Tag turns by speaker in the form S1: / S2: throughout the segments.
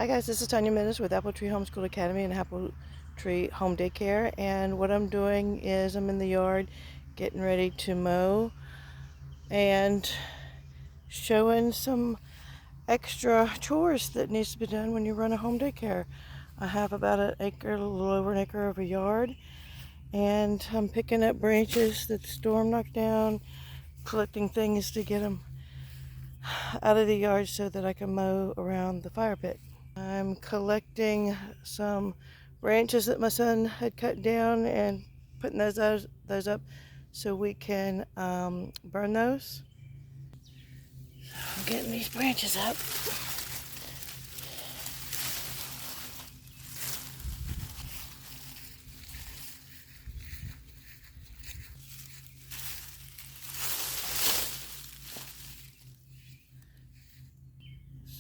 S1: Hi guys, this is Tanya Menace with Apple Tree Homeschool Academy and Apple Tree Home Daycare, and what I'm doing is I'm in the yard getting ready to mow and showing some extra chores that needs to be done when you run a home daycare. I have about an acre, a little over an acre of a yard, and I'm picking up branches that the storm knocked down, collecting things to get them out of the yard so that I can mow around the fire pit. I'm collecting some branches that my son had cut down and putting those up so we can burn those. I'm getting these branches up.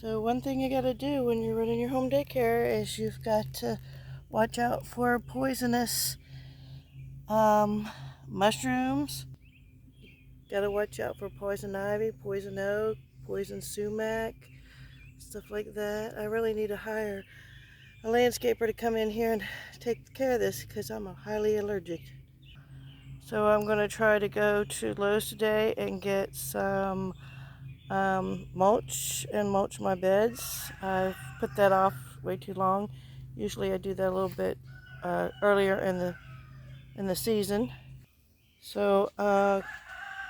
S1: So one thing you got to do when you're running your home daycare is you've got to watch out for poisonous mushrooms. Got to watch out for poison ivy, poison oak, poison sumac, stuff like that. I really need to hire a landscaper to come in here and take care of this because I'm highly allergic. So I'm going to try to go to Lowe's today and get some mulch and mulch my beds. I've put that off way too long. Usually I do that a little bit earlier in the season. So a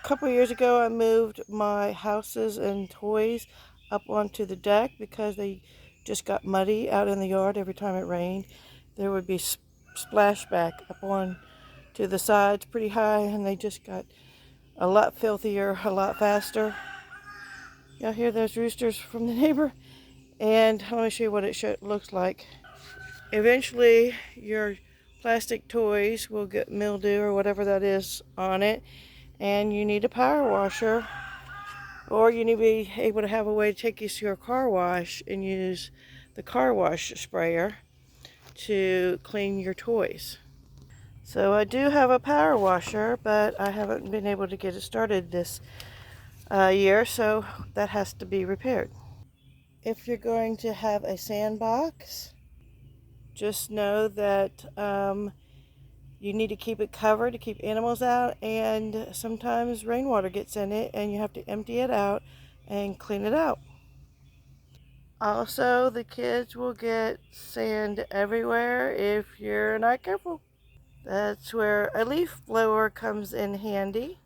S1: couple years ago I moved my houses and toys up onto the deck because they just got muddy out in the yard every time it rained. There would be splashback up on to the sides pretty high, and they just got a lot filthier, a lot faster. Y'all hear those roosters from the neighbor? And let me show you what it looks like. Eventually your plastic toys will get mildew or whatever that is on it, and you need a power washer, or you need to be able to have a way to take you to your car wash and use the car wash sprayer to clean your toys. So I do have a power washer, but I haven't been able to get it started this year, so that has to be repaired. If you're going to have a sandbox, just know that you need to keep it covered to keep animals out, and sometimes rainwater gets in it and you have to empty it out and clean it out. Also, the kids will get sand everywhere if you're not careful. That's where a leaf blower comes in handy.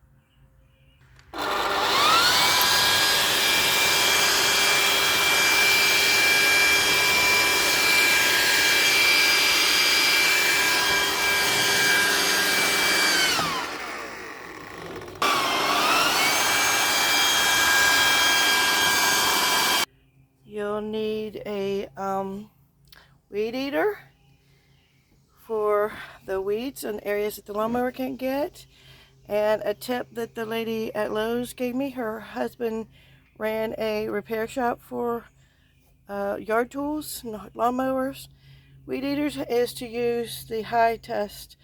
S1: You'll need a weed eater for the weeds in areas that the lawnmower can't get. And a tip that the lady at Lowe's gave me, her husband ran a repair shop for yard tools and lawnmowers. Weed eaters is to use the high test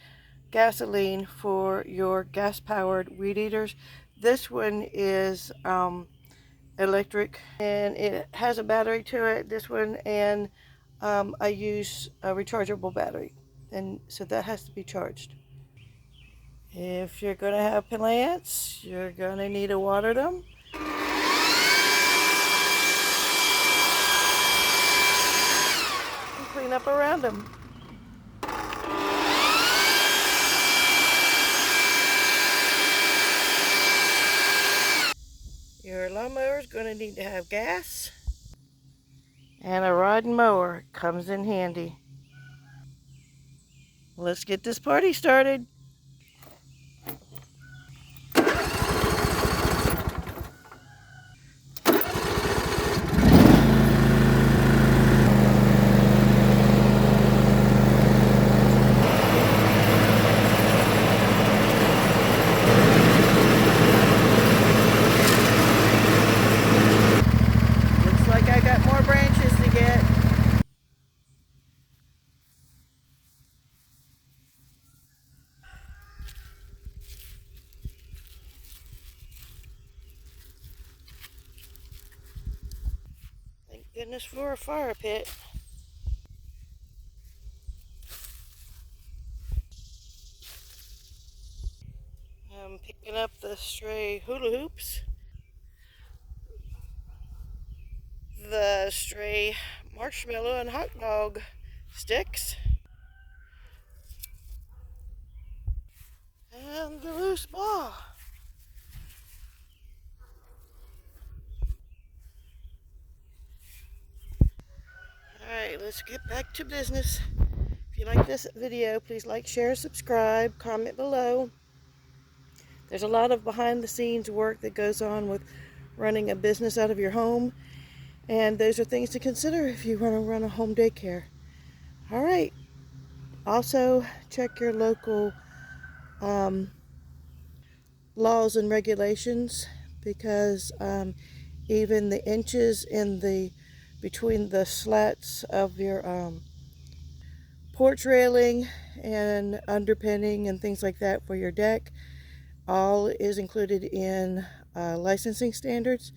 S1: gasoline for your gas powered weed eaters. This one is electric and it has a battery to it, this one, and I use a rechargeable battery, and so that has to be charged. If you're going to have plants, you're going to need to water them. And clean up around them. Your lawnmower is going to need to have gas, and a rod and mower comes in handy. Let's get this party started. Looks like I got more branches to get. Thank goodness for a fire pit. Picking up the stray hula hoops, the stray marshmallow and hot dog sticks, and the loose ball. Alright, let's get back to business. If you like this video, please like, share, subscribe, comment below. There's a lot of behind the scenes work that goes on with running a business out of your home, and those are things to consider if you want to run a home daycare. Alright, also check your local laws and regulations, because even the inches in the between the slats of your porch railing and underpinning and things like that for your deck all is included in licensing standards.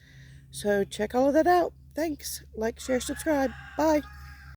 S1: So check all of that out. Thanks. Like, share, subscribe. Bye.